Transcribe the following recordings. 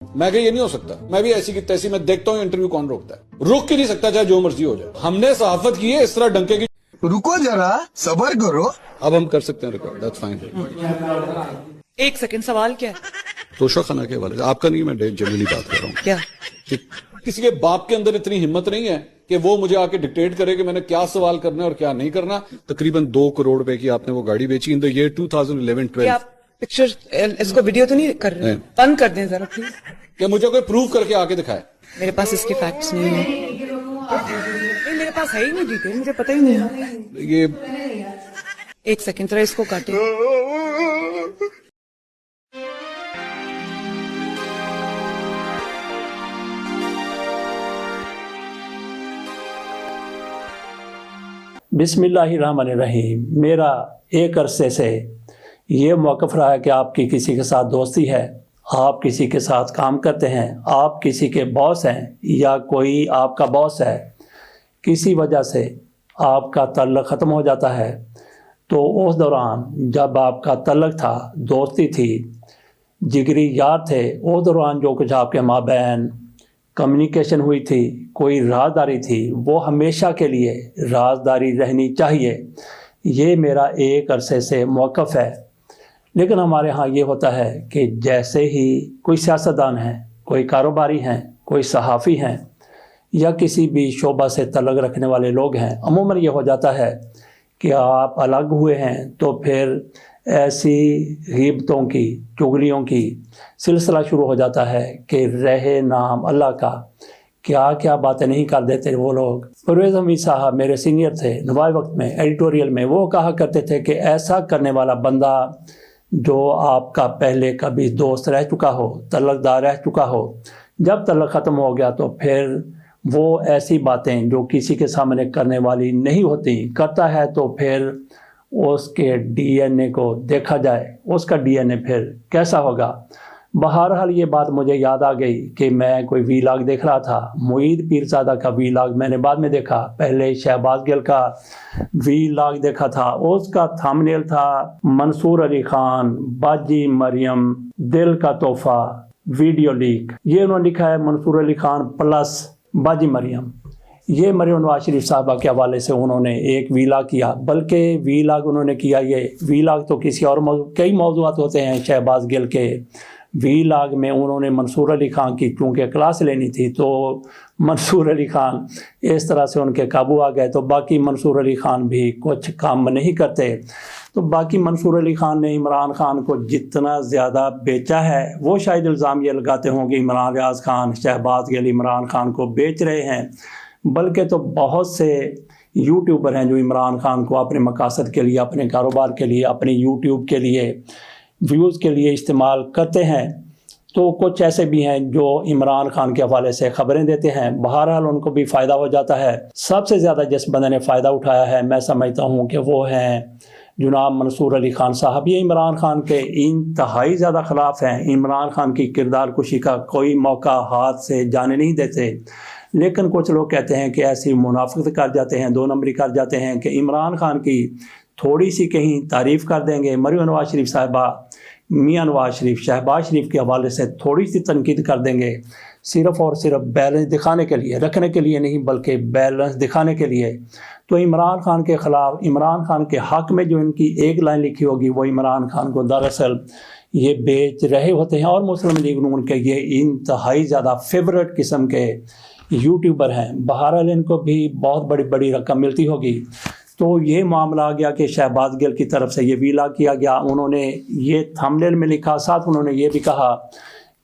मैं कहा ये नहीं हो सकता, मैं भी ऐसी की तैसी, मैं देखता हूँ इंटरव्यू कौन रोकता है, रोक ही नहीं सकता चाहे जो मर्जी हो जाए। हमने सहाफत की है इस तरह डंके की। रुको जरा सबर करो। अब हम कर सकते हैं रिकॉर्ड, दैट्स फाइन। एक सेकंड, सवाल क्या है? तोशा खाना के हवाले से आपका नहीं, मैं जनरली बात कर रहा हूँ क्या? कि किसी के बाप के अंदर इतनी हिम्मत नहीं है कि वो मुझे आके डिक्टेट करे कि मैंने क्या सवाल करना है और क्या नहीं करना। तकरीबन 2 करोड़ रुपए की आपने वो गाड़ी बेची इन द ईयर 2011-12। आप पिक्चर, इसको वीडियो तो नहीं कर रहे? बंद कर दें जरा प्लीज। क्या मुझे कोई प्रूव करके आके दिखाए? मेरे पास इसके फैक्ट्स नहीं है। नहीं, मेरे पास है ही नहीं डिटेल, मुझे पता ही नहीं है। ये एक सेकंड, जरा इसको काटे। बिस्मिल्लाहिर्रहमानिर्रहीम। मेरा एक अरसे से ये मौक़िफ़ रहा है कि आपकी किसी के साथ दोस्ती है, आप किसी के साथ काम करते हैं, आप किसी के बॉस हैं या कोई आपका बॉस है, किसी वजह से आपका तल्लुक़ ख़त्म हो जाता है, तो उस दौरान जब आपका तल्लुक़ था, दोस्ती थी, जिगरी यार थे, उस दौरान जो कुछ आपके माबैन कम्युनिकेशन हुई थी, कोई राजदारी थी, वो हमेशा के लिए राजदारी रहनी चाहिए। ये मेरा एक अरसे से मौक़िफ़ है। लेकिन हमारे यहाँ ये होता है कि जैसे ही कोई सियासतदान हैं, कोई कारोबारी हैं, कोई सहाफ़ी हैं या किसी भी शोबा से तल्लुक़ रखने वाले लोग हैं, अमूमन ये हो जाता है कि आप अलग हुए हैं तो फिर ऐसी ग़ीबतों की, चुगलियों की सिलसिला शुरू हो जाता है कि रहे नाम अल्लाह का क्या क्या बातें नहीं कर देते वो लोग। परवेज़ हमीद साहब मेरे सीनियर थे नवाए वक्त में, एडिटोरियल में, वो कहा करते थे कि ऐसा करने वाला बंदा जो आपका पहले कभी दोस्त रह चुका हो, तल्लुक़दार रह चुका हो, जब तल्लुक़ ख़त्म हो गया तो फिर वो ऐसी बातें जो किसी के सामने करने वाली नहीं होती करता है, तो फिर उसके डीएनए को देखा जाए, उसका डीएनए फिर कैसा होगा। बहरहाल ये बात मुझे याद आ गई कि मैं कोई वीलॉग देख रहा था, मुईद पीरज़ादा का वीलॉग मैंने बाद में देखा, पहले शहबाज गिल का वीलॉग देखा था। उसका थंबनेल था मंसूर अली खान, बाजी मरियम, दिल का तोहफा, वीडियो लीक। ये उन्होंने लिखा है मंसूर अली खान प्लस बाजी मरियम। ये मरियम नवाज शरीफ साहबा के हवाले से उन्होंने एक वीलॉग किया, बल्कि वीलॉग उन्होंने किया, ये वीलॉग तो किसी और कई मौज़ूआत होते हैं शहबाज गिल के। वीलॉग में उन्होंने मंसूर अली खान की चूँकि क्लास लेनी थी, तो मंसूर अली खान इस तरह से उनके काबू आ गए, तो बाकी मंसूर अली खान भी कुछ काम नहीं करते। तो बाकी मंसूर अली खान ने इमरान खान को जितना ज़्यादा बेचा है, वो शायद इल्ज़ाम ये लगाते होंगे इमरान रियाज खान, शहबाज गिल इमरान खान को बेच रहे हैं, बल्कि तो बहुत से यूट्यूबर हैं जो इमरान खान को अपने मकासद के लिए, अपने कारोबार के लिए, अपने यूट्यूब के लिए, व्यूज़ के लिए इस्तेमाल करते हैं। तो कुछ ऐसे भी हैं जो इमरान खान के हवाले से ख़बरें देते हैं, बहरहाल उनको भी फ़ायदा हो जाता है। सबसे ज़्यादा जिस बंदे ने फ़ायदा उठाया है, मैं समझता हूँ कि वो हैं जनाब मंसूर अली खान साहब। ये इमरान खान के इंतहाई ज़्यादा ख़िलाफ़ हैं, इमरान खान की किरदार कुशी का कोई मौका हाथ से जाने नहीं देते। लेकिन कुछ लोग कहते हैं कि ऐसी मुनाफिकत कर जाते हैं, 2 नंबरी कर जाते हैं कि इमरान खान की थोड़ी सी कहीं तारीफ़ कर देंगे, मरियम नवाज शरीफ साहिबा, मियाँ नवाज शरीफ, शहबाज शरीफ के हवाले से थोड़ी सी तनकीद कर देंगे, सिर्फ़ और सिर्फ बैलेंस दिखाने के लिए, रखने के लिए नहीं बल्कि बैलेंस दिखाने के लिए। तो इमरान खान के ख़िलाफ़, इमरान खान के हक़ में जो इनकी एक लाइन लिखी होगी, वो इमरान खान को दरअसल ये बेच रहे होते हैं। और मुस्लिम लीग नून के ये इंतहाई ज़्यादा फेवरेट किस्म के यूट्यूबर हैं, बहरहाल इनको भी बहुत बड़ी बड़ी रकम मिलती होगी। तो ये मामला आ गया कि शहबाज गिल की तरफ से ये वीलॉग किया गया, उन्होंने ये थंबनेल में लिखा, साथ उन्होंने ये भी कहा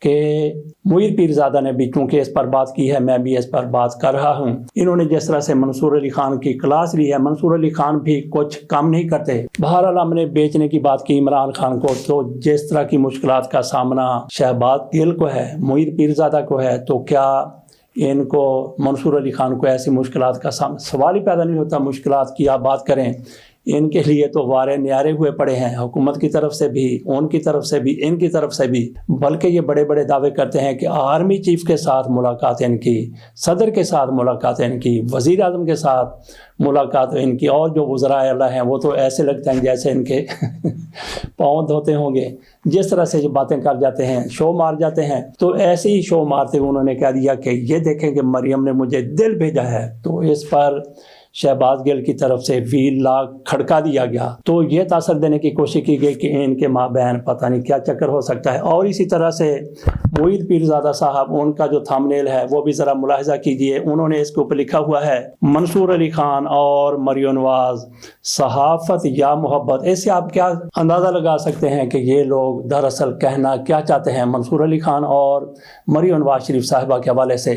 कि मुईद पीरज़ादा ने भी चूँकि इस पर बात की है, मैं भी इस पर बात कर रहा हूँ। इन्होंने जिस तरह से मंसूर अली खान की क्लास ली है, मंसूर अली खान भी कुछ काम नहीं करते। बहरहाल हमने बेचने की बात की इमरान खान को, तो जिस तरह की मुश्किलात का सामना शहबाज गिल को है, मुईद पीरज़ादा को है, तो क्या इनको मंसूर अली खान को ऐसी मुश्किलात का सवाल ही पैदा नहीं होता। मुश्किलात की आप बात करें, इनके लिए तो वारे न्यारे हुए पड़े हैं, हुकूमत की तरफ से भी, उनकी तरफ से भी, इनकी तरफ से भी। बल्कि ये बड़े बड़े दावे करते हैं कि आर्मी चीफ के साथ मुलाकात इनकी, सदर के साथ मुलाकात इनकी, वज़ीर आज़म के साथ मुलाकात इनकी, और जो वज़राए आला हैं वो तो ऐसे लगते हैं जैसे इनके पाँव धोते होंगे, जिस तरह से जो बातें कर जाते हैं, शो मार जाते हैं। तो ऐसे ही शो मारते हुए उन्होंने कह दिया कि ये देखें कि मरियम ने मुझे दिल भेजा है। तो इस पर शहबाज गिल की तरफ से वील लाख खड़का दिया गया। तो ये तासर देने की कोशिश की गई कि इनके माँ बहन पता नहीं क्या चक्कर हो सकता है। और इसी तरह से मोईद पीरज़ादा साहब, उनका जो थंबनेल है वो भी ज़रा मुलाहिजा कीजिए। उन्होंने इसके ऊपर लिखा हुआ है मंसूर अली खान और मरियम नवाज, सहाफ़त या मोहब्बत। इससे आप क्या अंदाज़ा लगा सकते हैं कि ये लोग दरअसल कहना क्या चाहते हैं मंसूर अली खान और मरियम नवाज शरीफ साहिबा के हवाले से।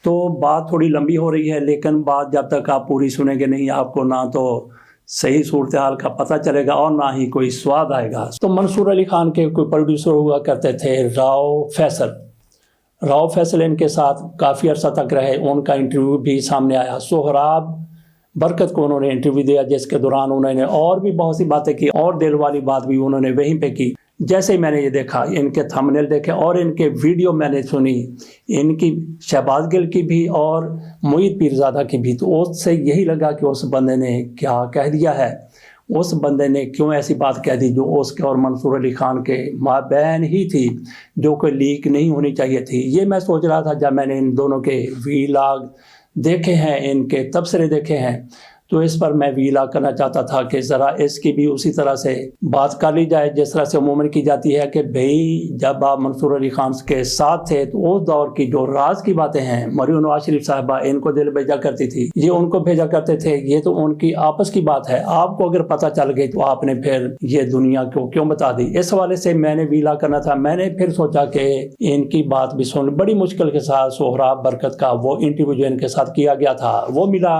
तो बात थोड़ी लंबी हो रही है, लेकिन बात जब तक आप पूरी सुनेंगे नहीं, आपको ना तो सही सूरत हाल का पता चलेगा और ना ही कोई स्वाद आएगा। तो मंसूर अली खान के कोई प्रोड्यूसर हुआ करते थे राव फैसल इनके साथ काफ़ी अर्सा तक रहे। उनका इंटरव्यू भी सामने आया। सोहराब बरकत को उन्होंने इंटरव्यू दिया, जिसके दौरान उन्होंने और भी बहुत सी बातें की और दिल वाली बात भी उन्होंने वहीं पे की। जैसे ही मैंने ये देखा, इनके थंबनेल देखे और इनके वीडियो मैंने सुनी, इनकी शहबाज गिल की भी और मोईद पीरज़ादा की भी, तो उससे यही लगा कि उस बंदे ने क्या कह दिया है, उस बंदे ने क्यों ऐसी बात कह दी जो उसके और मंसूर अली खान के माँ बहन ही थी, जो कोई लीक नहीं होनी चाहिए थी। ये मैं सोच रहा था जब मैंने इन दोनों के वीलॉग देखे हैं, इनके तबसरे देखे हैं, तो इस पर मैं वीलॉग करना चाहता था कि ज़रा इसकी भी उसी तरह से बात कर ली जाए जिस तरह से अमूमन की जाती है कि भाई जब आप मंसूर अली खान के साथ थे तो उस दौर की जो राज की बातें हैं, मरियम नवाज शरीफ साहिबा इनको दिल भेजा करती थी, ये उनको भेजा करते थे, ये तो उनकी आपस की बात है। आपको अगर पता चल गई तो आपने फिर ये दुनिया को क्यों बता दी। इस हवाले से मैंने वीलॉग करना था। मैंने फिर सोचा कि इनकी बात भी सुन, बड़ी मुश्किल के साथ सोहराब बरकत का वो इंटरव्यू जो इनके साथ किया गया था वो मिला,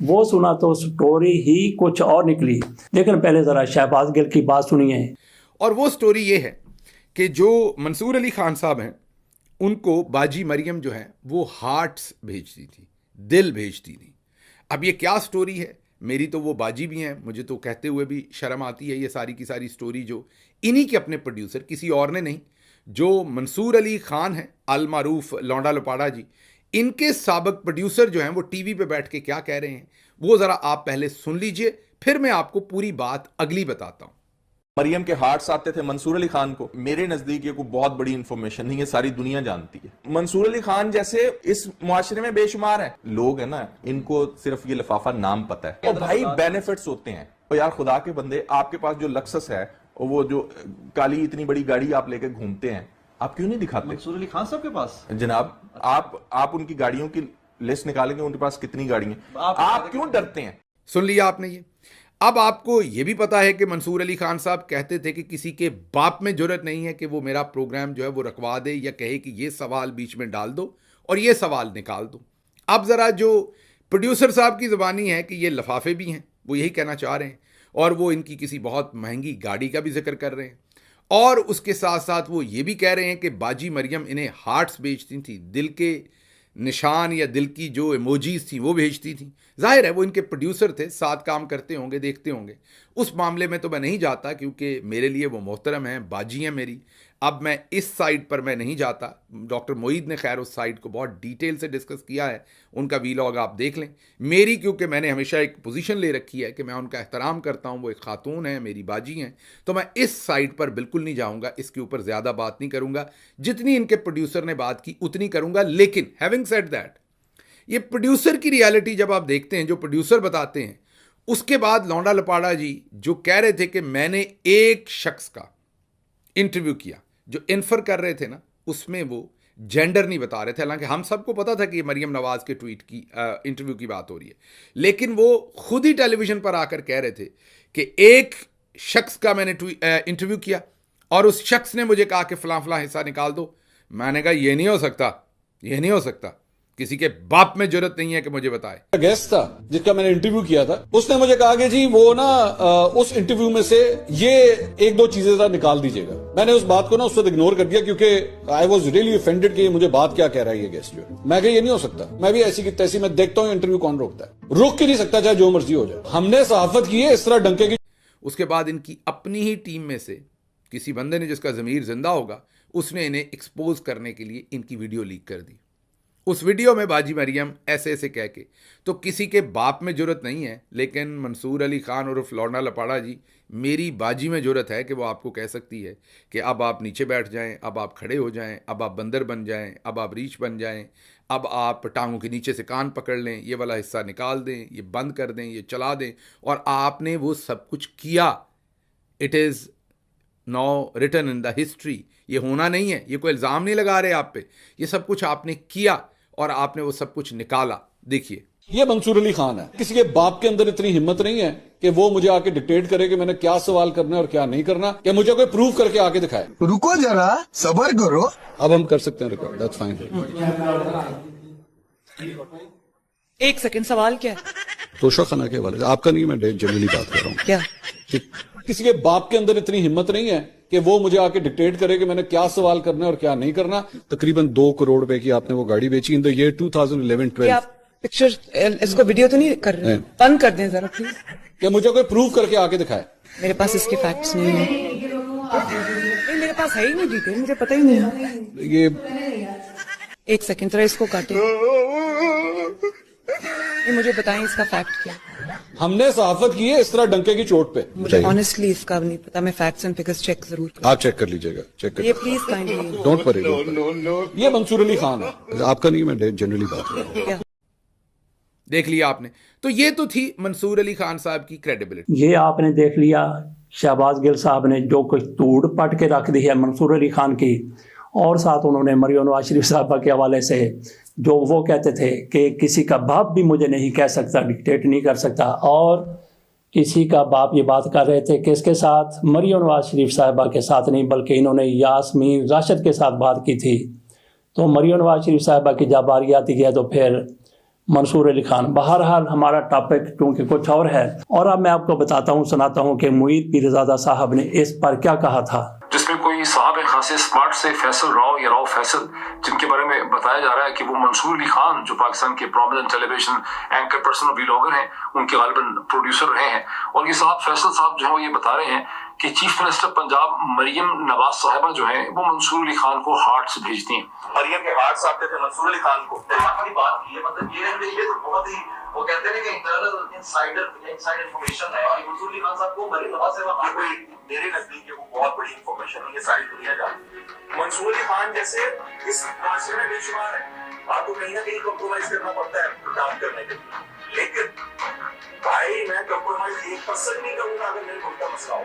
वो सुना तो स्टोरी ही कुछ और निकली। लेकिन पहले ज़रा शहबाज गिल की बात सुनिए। और वो स्टोरी ये है कि जो मंसूर अली खान साहब हैं, उनको बाजी मरियम जो है वो हार्ट्स भेजती थी, दिल भेजती थी। अब ये क्या स्टोरी है, मेरी तो वो बाजी भी हैं, मुझे तो कहते हुए भी शर्म आती है। ये सारी की सारी स्टोरी जो इन्हीं के अपने प्रोड्यूसर, किसी और ने नहीं, जो मंसूर अली खान हैं अल मारूफ लौंडा लपाड़ा जी, इनके साबिक प्रोड्यूसर जो हैं वो टीवी पे बैठ के क्या कह रहे हैं वो ज़रा आप पहले सुन लीजिए, फिर मैं आपको पूरी बात अगली बताता हूँ। मरियम के हार्ट्स आते थे मंसूर अली खान को। मेरे नजदीक ये कोई बहुत बड़ी इंफॉर्मेशन नहीं है, सारी दुनिया जानती है। मंसूर अली खान जैसे इस मुआशरे में बेशुमार है लोग है ना, इनको सिर्फ ये लिफाफा नाम पता है और भाई बेनिफिट्स होते हैं। और यार खुदा के बंदे, आपके पास जो लक्सस है, वो जो काली इतनी बड़ी गाड़ी आप लेके घूमते हैं, आप क्यों नहीं दिखाते? मंसूर अली खान साहब के पास जनाब, आप उनकी गाड़ियों की लिस्ट निकालेंगे, उनके पास कितनी गाड़ियां, आप क्यों डरते हैं? सुन लिया आपने ये। अब आपको ये भी पता है कि मंसूर अली खान साहब कहते थे कि किसी के बाप में जुर्रत नहीं है कि वो मेरा प्रोग्राम जो है वो रखवा दे या कहे कि ये सवाल बीच में डाल दो और ये सवाल निकाल दो। अब ज़रा जो प्रोड्यूसर साहब की ज़बानी है कि ये लफाफे भी हैं, वो यही कहना चाह रहे हैं, और वो इनकी किसी बहुत महंगी गाड़ी का भी जिक्र कर रहे हैं, और उसके साथ साथ वो ये भी कह रहे हैं कि बाजी मरियम इन्हें हार्ट्स भेजती थी, दिल के निशान या दिल की जो इमोजीज थी वो भेजती थी। जाहिर है वो इनके प्रोड्यूसर थे, साथ काम करते होंगे, देखते होंगे। उस मामले में तो मैं नहीं जाता क्योंकि मेरे लिए वो मोहतरम हैं, बाजी हैं मेरी। अब मैं इस साइड पर मैं नहीं जाता। डॉक्टर मोईद ने खैर उस साइड को बहुत डिटेल से डिस्कस किया है, उनका वीलॉग आप देख लें। मेरी क्योंकि मैंने हमेशा एक पोजीशन ले रखी है कि मैं उनका एहतराम करता हूं, वो एक खातून है, मेरी बाजी हैं, तो मैं इस साइड पर बिल्कुल नहीं जाऊंगा, इसके ऊपर ज़्यादा बात नहीं करूंगा। जितनी इनके प्रोड्यूसर ने बात की उतनी करूंगा। लेकिन हैविंग सेड दैट, ये प्रोड्यूसर की रियलिटी जब आप देखते हैं, जो प्रोड्यूसर बताते हैं, उसके बाद लौंडा लपाड़ा जी जो कह रहे थे कि मैंने एक शख्स का इंटरव्यू किया, जो इन्फर कर रहे थे ना, उसमें वो जेंडर नहीं बता रहे थे। हालांकि हम सबको पता था कि ये मरियम नवाज के ट्वीट की इंटरव्यू की बात हो रही है, लेकिन वो खुद ही टेलीविजन पर आकर कह रहे थे कि एक शख्स का मैंने इंटरव्यू किया और उस शख्स ने मुझे कहा कि फलां फलां हिस्सा निकाल दो। मैंने कहा ये नहीं हो सकता, ये नहीं हो सकता। किसी के बाप में जरूरत नहीं है कि मुझे बताए। गेस्ट था जिसका मैंने इंटरव्यू किया था, उसने मुझे कहा कि जी वो ना उस इंटरव्यू में से ये एक दो चीजें जरा निकाल दीजिएगा। मैंने उस बात को ना उस वक्त इग्नोर कर दिया क्योंकि आई वॉज रियली ऑफेंडेड कि ये मुझे बात क्या कह रहा है ये गेस्ट जो। मैं कहा ये नहीं हो सकता, मैं भी ऐसी की तैसी, मैं देखता हूँ इंटरव्यू कौन रोकता है, रोक ही नहीं सकता चाहे जो मर्जी हो जाए। हमने सहाफत की है इस तरह डंके की। उसके बाद इनकी अपनी ही टीम में से किसी बंदे ने, जिसका ज़मीर जिंदा होगा, उसने इन्हें एक्सपोज करने के लिए इनकी वीडियो लीक कर दी। उस वीडियो में बाजी मरियम ऐसे ऐसे कह के, तो किसी के बाप में जरूरत नहीं है, लेकिन मंसूर अली खान उर्फ लौंडा लपाड़ा जी, मेरी बाजी में जरूरत है कि वो आपको कह सकती है कि अब आप नीचे बैठ जाएं, अब आप खड़े हो जाएं, अब आप बंदर बन जाएं, अब आप रीछ बन जाएं, अब आप टांगों के नीचे से कान पकड़ लें, ये वाला हिस्सा निकाल दें, ये बंद कर दें, ये चला दें। और आपने वो सब कुछ किया। It is now written in the history. ये होना नहीं है, ये कोई इल्ज़ाम नहीं लगा रहे आप पे, ये सब कुछ आपने किया और आपने वो सब कुछ निकाला। देखिए, ये मंसूर अली खान है। किसी के बाप के अंदर इतनी हिम्मत नहीं है कि वो मुझे आके डिक्टेट करे कि मैंने क्या सवाल करना है और क्या नहीं करना, कि मुझे कोई प्रूव करके आके दिखाए। रुको जरा, सबर करो। अब हम कर सकते हैं रिकॉर्ड, दैट्स फाइन। एक सेकंड, सवाल क्या है? तोशा खाना के हवाले से आपका नहीं, मैं जनरली बात कर रहा हूँ। क्या? किसी के बाप के अंदर इतनी हिम्मत नहीं है कि वो मुझे आके डिक्टेट करे कि मैंने क्या सवाल करना है और क्या नहीं करना। तकरीबन 2 करोड़ रुपए की आपने वो गाड़ी बेची इन द ईयर 2011-12। आप पिक्चर, इसको वीडियो तो नहीं कर रहे? बंद कर दें जरा प्लीज। कि मुझे कोई प्रूव करके आके दिखाए। मेरे पास इसके फैक्ट्स नहीं है। नहीं, मेरे पास है ही नहीं डिटेल, मुझे पता ही नहीं है। ये एक सेकंड, जरा इसको काटे। ये मुझे बताएं इसका फैक्ट क्या है? हमने सहाफत की है इस तरह डंके की चोट पे। मुझे ऑनेस्टली इसका नहीं पता। मैं फैक्ट्स एंड फिगर्स चेक जरूर करूँ। आप चेक कर लीजिएगा, चेक कर। ये प्लीज काइंडली डोंट वरी। ये मंसूर अली खान है, आपका नहीं, मैं जनरली बात कर रहा हूँ। क्या? देख लिया आपने। तो ये तो थी मंसूर अली खान साहब की क्रेडिबिलिटी। ये आपने देख लिया शहबाज गिल साहब ने जो कुछ तूड़ पट के रख दी है मंसूर अली खान की, और साथ उन्होंने मरियम नवाज शरीफ साहबा के हवाले से जो वो कहते थे कि किसी का बाप भी मुझे नहीं कह सकता, डिक्टेट नहीं कर सकता, और किसी का बाप ये बात कर रहे थे किसके साथ? मरियम नवाज शरीफ साहबा के साथ नहीं, बल्कि इन्होंने यास्मीन राशिद के साथ बात की थी। तो मरियम नवाज शरीफ साहबा की जब बारी आती है तो फिर मंसूर अली खान। बहरहाल हमारा टॉपिक क्योंकि कुछ और है, और अब मैं आपको बताता हूँ, सुनाता हूँ कि मुईद पीरजादा साहब ने इस पर क्या कहा था। जिसमें कोई साहब खासे स्मार्ट से फैसल राव या राव फैसल, जिनके बारे में बताया जा रहा है कि वो मंसूर अली खान जो पाकिस्तान के प्रोमिनेंट टेलीविजन एंकर पर्सन और व्लॉगर हैं, उनके गालिबन प्रोड्यूसर रहे हैं। और ये साहब फैसल साहब जो है वो ये बता रहे हैं कि चीफ मिनिस्टर पंजाब मरियम नवाज साहिबा जो है वो मंसूर अली खान को हार्ट्स भेजती हैं। मरियम के हार्ट्स आते थे मंसूर अली खान को। आखिरी बात ये मतलब ये तो बहुत ही, वो कहते हैं कि इंटरनल इनसाइड इंफॉर्मेशन है। मंसूर अली खान साहब को मरियम नवाज साहिबा कोई मेरे नजदीक वो बहुत बड़ी इंफॉर्मेशन है, ये सारी दुनिया जानती है। मंसूर अली खान जैसे इस माशरे में बेशुमार है, आपको कहीं ना कहीं कॉम्प्रोमाइज करना पड़ता है काम करने के लिए। लेकिन भाई मैं कॉम्प्रोमाइज 1% नहीं करूंगा अगर मेरे खुद का मसला हो।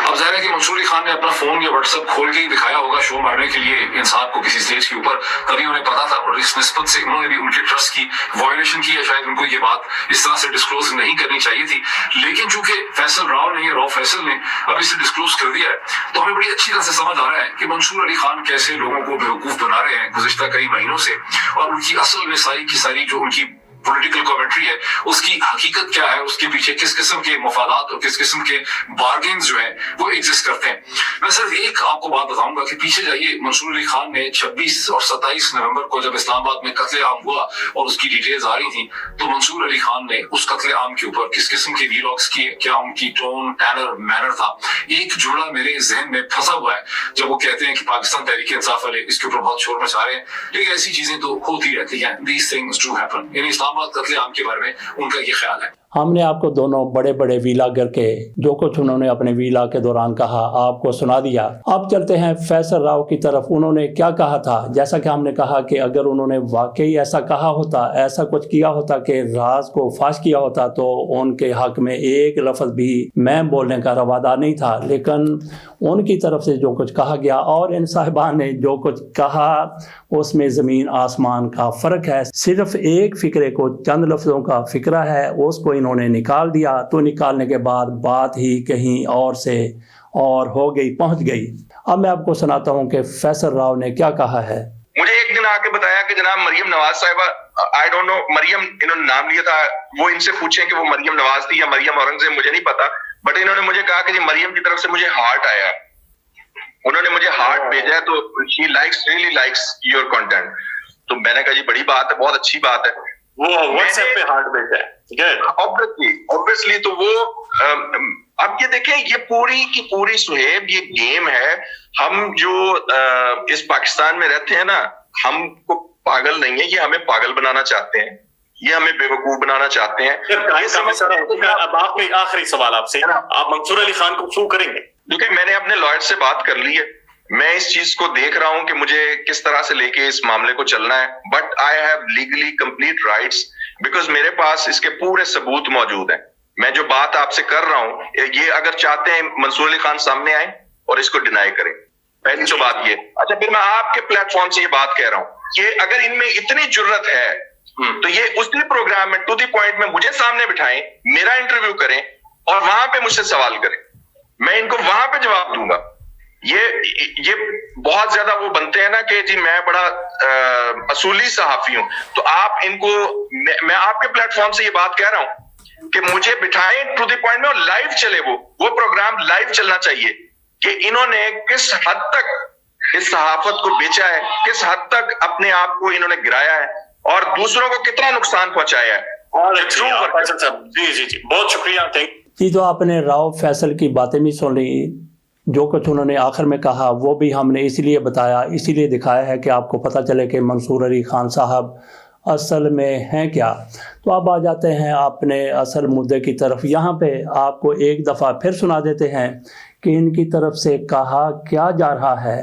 अब जाहिर है कि मंसूर अली खान ने अपना फोन या व्हाट्सएप खोल के ही दिखाया होगा शो मारने के लिए इन साहब को किसी स्टेज के ऊपर, तभी उन्हें पता था, और इस निस्बत से उन्होंने भी उनके ट्रस्ट की वायलेशन की है। शायद उनको ये बात इस तरह से डिस्क्लोज नहीं करनी चाहिए थी, लेकिन चूंकि फैसल राव ने या राव फैसल ने अब इसे डिस्क्लोज कर दिया है, तो हमें बड़ी अच्छी तरह से समझ आ रहा है कि मंसूर अली खान कैसे लोगों को बेवकूफ बना रहे हैं गुज़िश्ता कई महीनों से, और उनकी असल में सारी की सारी जो उनकी पॉलिटिकल कमेंट्री है उसकी हकीकत क्या है, उसके पीछे किस किस्म के मफादात और किस किस्म के बार्गेन्स जो है वो एग्जिस्ट करते हैं। मैं सिर्फ एक आपको बात बताऊंगा कि पीछे जाइए, मंसूर अली खान ने 26 और 27 नवंबर को जब इस्लामाबाद में कत्लेआम हुआ और उसकी डिटेल्स आ रही थी, तो मंसूर अली खान ने उस कत्लेआम के ऊपर किस किस्म के वीलॉग्स किए, क्या उनकी टोन टैनर मैनर था। एक जुमला मेरे जहन में फंसा हुआ है जब वो कहते हैं कि पाकिस्तान तहरीक इंसाफ वाले इसके ऊपर बहुत शोर मचा रहे हैं, लेकिन ऐसी चीजें तो होती रहती हैं, दीज थिंग्स डू हैपन। यानी इस्लामाबाद कत्लेआम के बारे में उनका ये ख्याल है। हमने आपको दोनों बड़े बड़े वीलागर के जो कुछ उन्होंने अपने वीला के दौरान कहा आपको सुना दिया। अब चलते हैं फैसल राव की तरफ। उन्होंने क्या कहा था? जैसा कि हमने कहा कि अगर उन्होंने वाकई ऐसा कहा होता, ऐसा कुछ किया होता कि राज को फाश किया होता, तो उनके हक में एक लफ्ज़ भी मैं बोलने का रवादा नहीं था। लेकिन उनकी तरफ से जो कुछ कहा गया और इन साहिबान ने जो कुछ कहा उसमें ज़मीन आसमान का फ़र्क है। सिर्फ एक फ़िक्रे को, चंद लफ्ज़ों का फ़िक्रा है, उसको इन्होंने निकाल दिया, तो निकालने के बाद बात ही कहीं और से اور ہو گئی, پہنچ گئی. اب میں آپ کو سناتا ہوں کہ فیصل راؤ نے کیا کہا ہے. مجھے ایک دن آ کے بتایا کہ جناب مریم نواز صاحبہ, آئی ڈونٹ نو, مریم انہوں نے نام لیا تھا, وہ ان سے پوچھیں کہ وہ مریم نواز تھی یا مریم اورنگزیب, مجھے نہیں پتا, بٹ انہوں نے مجھے کہا کہ جی مریم کی طرف سے مجھے ہارٹ آیا, انہوں نے مجھے ہارٹ بھیجا ہے, تو she likes, really likes your content. تو میں نے کہا جی بڑی بات ہے, بہت اچھی بات ہے. وہ واٹس ایپ پہ ہارٹ بھیجا ہے, obviously تو وہ اب یہ دیکھیں, یہ پوری کی پوری سہیب یہ گیم ہے. ہم جو اس پاکستان میں رہتے ہیں نا, ہم کو پاگل نہیں ہے, یہ ہمیں پاگل بنانا چاہتے ہیں, یہ ہمیں بیوقوف بنانا چاہتے ہیں. اب آخری سوال آپ سے, آپ منصور علی خان کو سو کریں گے؟ دیکھیں میں نے اپنے لائر سے بات کر لی ہے, میں اس چیز کو دیکھ رہا ہوں کہ مجھے کس طرح سے لے کے اس معاملے کو چلنا ہے, but I have legally complete rights, because میرے پاس اس کے پورے ثبوت موجود ہیں. میں جو بات آپ سے کر رہا ہوں, یہ اگر چاہتے ہیں منصور علی خان سامنے آئیں اور اس کو ڈینائی کریں, پہلی تو بات یہ. اچھا پھر میں آپ کے پلیٹ فارم سے یہ بات کہہ رہا ہوں, یہ اگر ان میں اتنی جرت ہے تو یہ اسی پروگرام میں ٹو دی پوائنٹ میں مجھے سامنے بٹھائیں, میرا انٹرویو کریں اور وہاں پہ مجھ سے سوال کریں, میں ان کو وہاں پہ جواب دوں گا. یہ بہت زیادہ وہ بنتے ہیں نا کہ جی میں بڑا اصولی صحافی ہوں, تو آپ ان کو, میں آپ کے پلیٹ فارم سے یہ بات کہہ رہا ہوں کہ مجھے بٹھائیں ٹو دی پوائنٹ میں, اور لائیو چلے, وہ پروگرام لائیو چلنا چاہیے کہ انہوں نے کس حد تک اس صحافت کو بیچا ہے, کس حد تک اپنے آپ کو انہوں نے گرایا ہے, اور دوسروں کو کتنا نقصان پہنچایا ہے. جی بہت شکریہ. جی تو آپ نے راؤ فیصل کی باتیں بھی سن لی, جو کچھ انہوں نے آخر میں کہا وہ بھی ہم نے اسی لیے بتایا, اسی لیے دکھایا ہے کہ آپ کو پتہ چلے کہ منصور علی خان صاحب اصل میں ہیں کیا. تو اب آ جاتے ہیں اپنے اصل مدعے کی طرف. یہاں پہ آپ کو ایک دفعہ پھر سنا دیتے ہیں کہ ان کی طرف سے کہا کیا جا رہا ہے,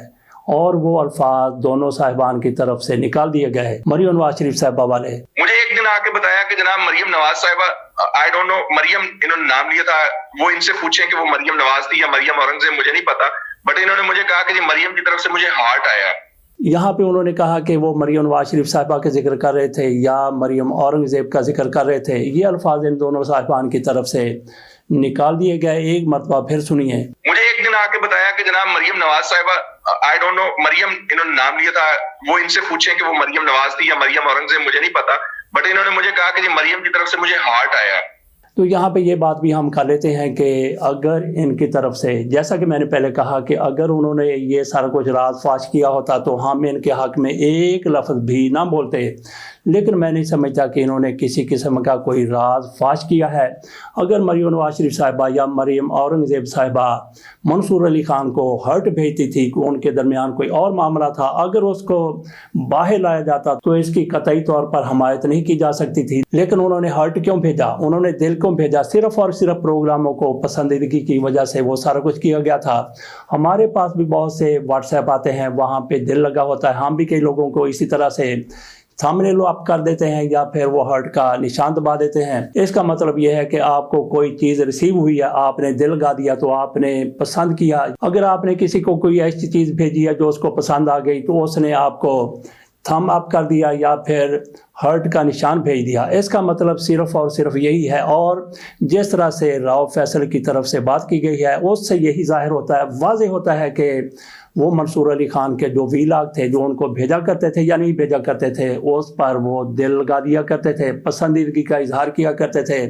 اور وہ الفاظ دونوں صاحبان کی طرف سے نکال دیے گئے ہیں. مریم نواز شریف صاحبہ والے, مجھے ایک دن آ کے بتایا کہ جناب مریم نواز صاحبہ, آئی ڈونٹ نو, مریم انہوں نے نام لیا تھا, وہ ان سے پوچھیں کہ وہ مریم نواز تھی یا مریم اورنگزیب, مجھے نہیں پتا, بٹ انہوں نے مجھے کہا کہ جی مریم کی طرف سے مجھے ہارٹ آیا. یہاں پہ انہوں نے کہا کہ وہ مریم نواز شریف صاحبہ کا ذکر کر رہے تھے یا مریم اورنگزیب کا ذکر کر رہے تھے. یہ الفاظ ان دونوں صاحبان کی طرف سے نکال دیے گئے. ایک مرتبہ پھر سنیے. مجھے ایک دن آ کے بتایا کہ جناب مریم نواز صاحبہ, آئی ڈونٹ نو, مریم انہوں نے نام لیا تھا, وہ ان سے پوچھیں کہ وہ مریم نواز تھی یا مریم اورنگزیب, مجھے نہیں پتا, بٹ انہوں نے مجھے کہا کہ جی مریم کی طرف سے مجھے ہارٹ آیا. تو یہاں پہ یہ بات بھی ہم کر لیتے ہیں کہ اگر ان کی طرف سے, جیسا کہ میں نے پہلے کہا کہ اگر انہوں نے یہ سارا کچھ راز فاش کیا ہوتا تو ہم ان کے حق میں ایک لفظ بھی نہ بولتے, لیکن میں نہیں سمجھتا کہ انہوں نے کسی قسم کا کوئی راز فاش کیا ہے. اگر مریم نواز شریف صاحبہ یا مریم اورنگزیب صاحبہ منصور علی خان کو ہرٹ بھیجتی تھی کہ ان کے درمیان کوئی اور معاملہ تھا, اگر اس کو باہر لایا جاتا تو اس کی قطعی طور پر حمایت نہیں کی جا سکتی تھی. لیکن انہوں نے ہرٹ کیوں بھیجا, انہوں نے دل کیوں بھیجا؟ صرف اور صرف پروگراموں کو پسندیدگی کی وجہ سے وہ سارا کچھ کیا گیا تھا. ہمارے پاس بھی بہت سے واٹس ایپ آتے ہیں, وہاں پہ دل لگا ہوتا ہے, ہم بھی کئی لوگوں کو اسی طرح سے سامنے لو آپ کر دیتے ہیں یا پھر وہ ہرٹ کا نشان دبا دیتے ہیں. اس کا مطلب یہ ہے کہ آپ کو کوئی چیز ریسیو ہوئی ہے, آپ نے دل لگا دیا تو آپ نے پسند کیا. اگر آپ نے کسی کو کوئی ایسی چیز بھیجی ہے جو اس کو پسند آ گئی تو اس نے آپ کو تھم اپ کر دیا یا پھر ہرٹ کا نشان بھیج دیا. اس کا مطلب صرف اور صرف یہی ہے. اور جس طرح سے راؤ فیصل کی طرف سے بات کی گئی ہے اس سے یہی ظاہر ہوتا ہے, واضح ہوتا ہے کہ وہ منصور علی خان کے جو ویلاگ تھے جو ان کو بھیجا کرتے تھے یا نہیں بھیجا کرتے تھے, اس پر وہ دل لگا دیا کرتے تھے, پسندیدگی کا اظہار کیا کرتے تھے.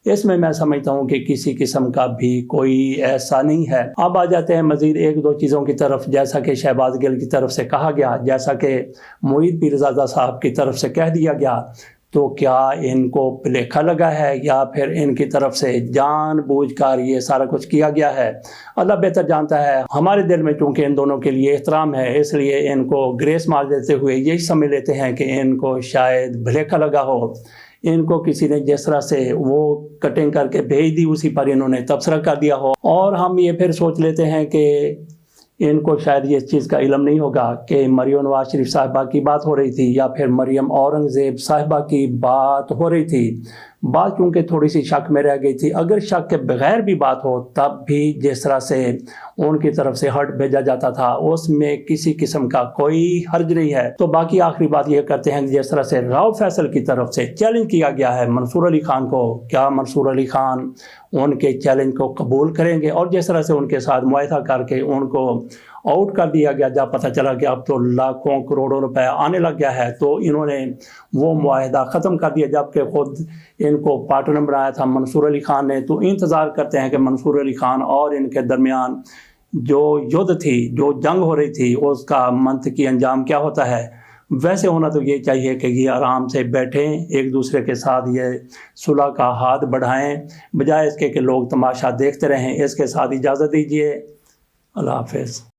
اس میں سمجھتا ہوں کہ کسی قسم کا بھی کوئی ایسا نہیں ہے. اب آ جاتے ہیں مزید ایک دو چیزوں کی طرف. جیسا کہ شہباز گل کی طرف سے کہا گیا, جیسا کہ معید پیرزادہ صاحب کی طرف سے کہہ دیا گیا, تو کیا ان کو پلیکھا لگا ہے یا پھر ان کی طرف سے جان بوجھ کر یہ سارا کچھ کیا گیا ہے؟ اللہ بہتر جانتا ہے. ہمارے دل میں چونکہ ان دونوں کے لیے احترام ہے, اس لیے ان کو گریس مار دیتے ہوئے یہی سمجھ لیتے ہیں کہ ان کو شاید بھلیکھا لگا ہو. ان کو کسی نے جس طرح سے وہ کٹنگ کر کے بھیج دی اسی پر انہوں نے تبصرہ کر دیا ہو, اور ہم یہ پھر سوچ لیتے ہیں کہ ان کو شاید یہ چیز کا علم نہیں ہوگا کہ مریم نواز شریف صاحبہ کی بات ہو رہی تھی یا پھر مریم اورنگزیب صاحبہ کی بات ہو رہی تھی. بات کیونکہ تھوڑی سی شک میں رہ گئی تھی. اگر شک کے بغیر بھی بات ہو تب بھی جس طرح سے ان کی طرف سے ہرٹ بھیجا جاتا تھا اس میں کسی قسم کا کوئی حرج نہیں ہے. تو باقی آخری بات یہ کرتے ہیں جس طرح سے راؤ فیصل کی طرف سے چیلنج کیا گیا ہے منصور علی خان کو, کیا منصور علی خان उनके चैलेंज को कबूल करेंगे। और जिस तरह से उनके साथ मुआहदा करके उनको आउट कर दिया गया, जब पता चला कि अब तो लाखों करोड़ों रुपए आने लग गया है, तो इन्होंने वो मुआहदा ख़त्म कर दिया, जबकि खुद इनको पार्टनर बनाया था मंसूर अली खान ने। तो इंतज़ार करते हैं कि मंसूर अली खान और इनके दरमियान जो युद्ध थी, जो जंग हो रही थी, उसका मंतकी अंजाम क्या होता है। वैसे होना तो ये चाहिए कि ये आराम से बैठें, एक दूसरे के साथ ये सुलह का हाथ बढ़ाएं, बजाय इसके कि लोग तमाशा देखते रहें। इसके साथ इजाज़त दीजिए, अल्लाह हाफ़िज़।